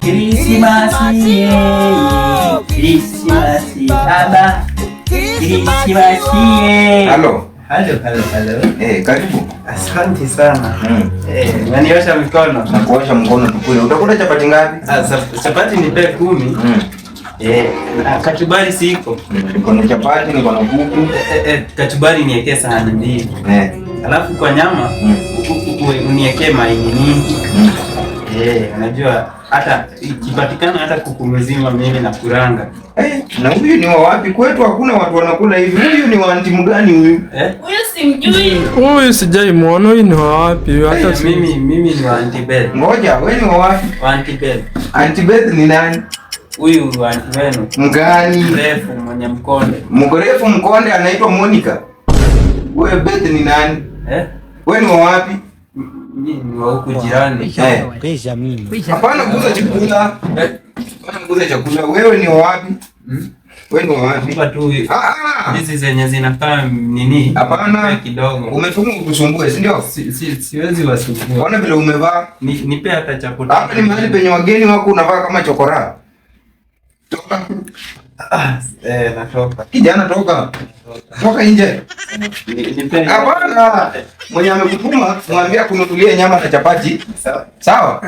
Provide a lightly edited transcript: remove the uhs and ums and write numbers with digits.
Krismasi baba. Krismasi. Halo. Karibu. Asante sana. Unaniosha mikono? Nakuosha mkono tukule. Utakula chapati ngapi? Chapati nipe 10. Kachumbari siko. Niko na chapati, niko na kuku. Kachumbari niwekee sahani mbili. Alafu kwa nyama uniwekee maini mingi. Unajua hata ikipatikana hata kuku mzima mimi na kuranga. Na huyu ni wa wapi? Kwetu hakuna watu wanakula hivi. Huyu ni wa anti mgani huyu? Huyu simjui. Huyu sijai muona. Huyu ni wa wapi? Hata mimi ni wa Auntie Beth. Ngoja, wewe ni wa wapi? Wa Auntie Beth. Auntie Beth ni nani? Huyu auntie wenu. Mgani? Mrefu mwenye mkonde. Mrefu mkonde anaitwa Monica. Wewe Beth ni nani? Wewe ni wa wapi? Mimi ni wa huku jirani. Kesha mimi. Hapana kuuza chakula. Hapana kuuza chakula. Wewe ni wa wapi? Wewe ni wa wapi? Hapa tu. Hizi zenye zinakaa nini? Hapana kidogo. Umefunga kukusumbue, si ndio? Siwezi wasumbua. Ona vile umevaa. Nipe hata chakula. Hapa ni mahali penye wageni wako unavaa kama chokora. Toka. Natoka. Kijana toka. Toka nje. Hapana. Mwenye amekutuma mwambie kununulia nyama na chapati. Sawa?